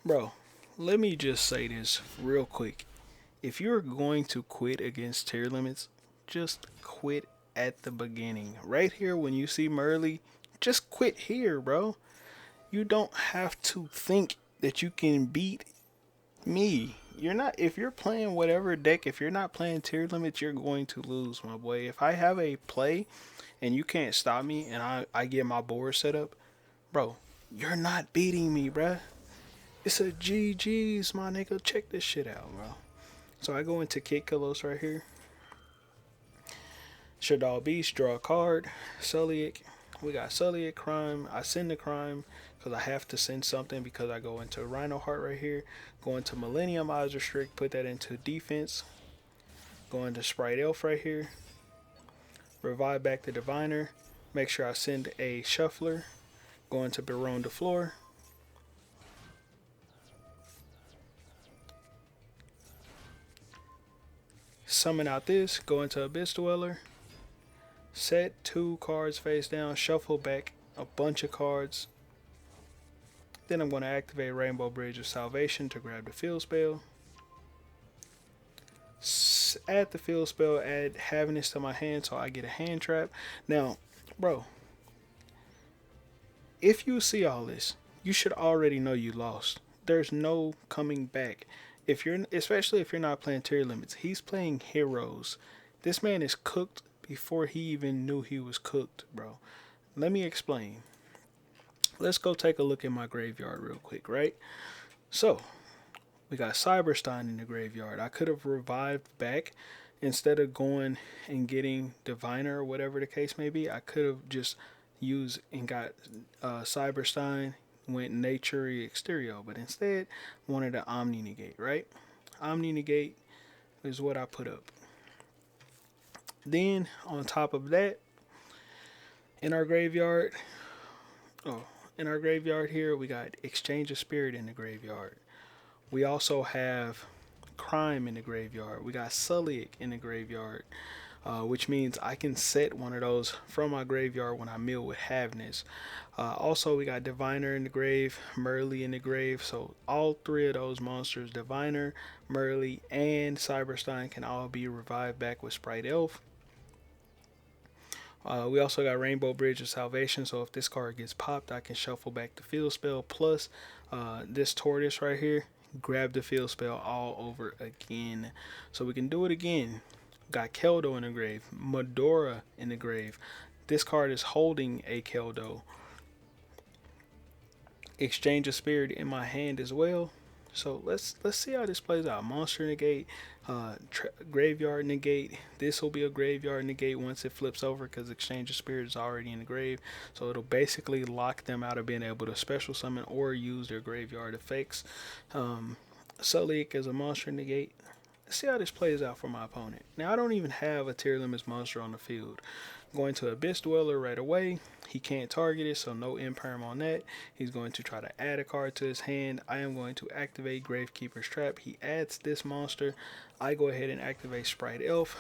Bro, let me just say this real quick. If you're going to quit against tier limits, just quit at the beginning. Right here, when you see Merly, just quit here, bro. You don't have to think that you can beat me. You're not, if you're playing whatever deck, if you're not playing tier limits, you're going to lose, my boy. If I have a play and you can't stop me and I get my board set up, bro, you're not beating me, bruh. It's a GG's, my nigga. Check this shit out, bro. So I go into Kid Killos right here. Shadal Beast, draw a card. Sulliek. We got Sulliek, Crime. I send the Crime because I have to send something because I go into Rhino Heart right here. Go into Millennium Eyes Restrict, put that into defense. Go into Sprite Elf right here. Revive back the Diviner. Make sure I send a Shuffler. Go into Baron de Floor. Summon out this. Go into Abyss Dweller. Set 2 cards face down. Shuffle back a bunch of cards. Then I'm going to activate Rainbow Bridge of Salvation to grab the field spell. Add the field spell, add Haviness to my hand so I get a hand trap. Now, bro, if you see all this, you should already know you lost. There's no coming back. If you're, especially if you're not playing tier limits, he's playing heroes. This man is cooked before he even knew he was cooked, bro. Let me explain. Let's go take a look at my graveyard real quick, right? So, we got Cyberstein in the graveyard. I could have revived back instead of going and getting Diviner or whatever the case may be. I could have just used and got Cyberstein, went Nature Exterior, but instead wanted to Omni Negate, right? Omni Negate is what I put up. Then on top of that, in our graveyard, here, we got Exchange of Spirit in the graveyard. We also have Crime in the graveyard. We got Sulliek in the graveyard, which means I can set one of those from my graveyard when I mill with Haviness. Also, we got Diviner in the grave, Merly in the grave. So all 3 of those monsters, Diviner, Merly, and Cyberstein, can all be revived back with Sprite Elf. We also got Rainbow Bridge of Salvation, so if this card gets popped, I can shuffle back the field spell, plus this Tortoise right here, grab the field spell all over again. So we can do it again. Got Keldo in the grave, Medora in the grave. This card is holding a Keldo. Exchange of Spirit in my hand as well. So let's see how this plays out. Monster negate, graveyard negate. This will be a graveyard negate once it flips over because Exchange of Spirit is already in the grave. So it'll basically lock them out of being able to special summon or use their graveyard effects. Sulliek is a monster negate. Let's see how this plays out for my opponent. Now I don't even have a tier limits monster on the field. Going to Abyss Dweller right away. He can't target it, so no imperm on that. He's going to try to add a card to his hand. I am going to activate Gravekeeper's Trap. He adds this monster. I go ahead and activate Sprite Elf,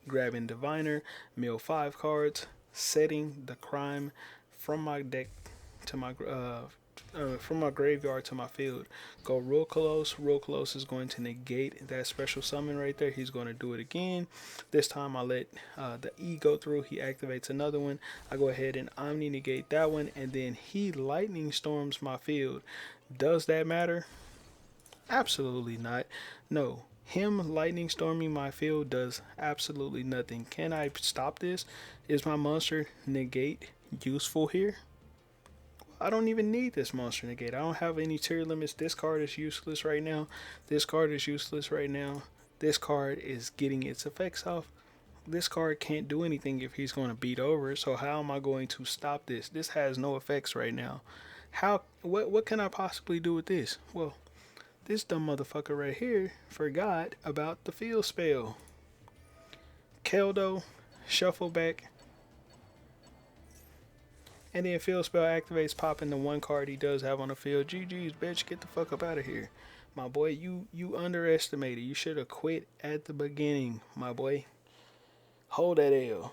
grabbing Diviner, mill 5 cards, setting the Crime from my deck to my from my graveyard to my field. Go real close. Real close is going to negate that special summon right there. He's going to do it again. This time I let the E go through. He activates another one. I go ahead and Omni negate that one, and then he lightning storms my field. Does that matter? Absolutely not. No. Him lightning storming my field does absolutely nothing. Can I stop this? Is my monster negate useful here? I don't even need this monster negate. I don't have any tier limits. This card is useless right now. This card is useless right now. This card is getting its effects off. This card can't do anything if he's going to beat over it. So how am I going to stop this? This has no effects right now. What can I possibly do with this? Well, this dumb motherfucker right here forgot about the field spell. Keldo, shuffle back. And then field spell activates, popping the 1 card he does have on the field. GG's, bitch, get the fuck up out of here. My boy, you underestimated. You should have quit at the beginning, my boy. Hold that L.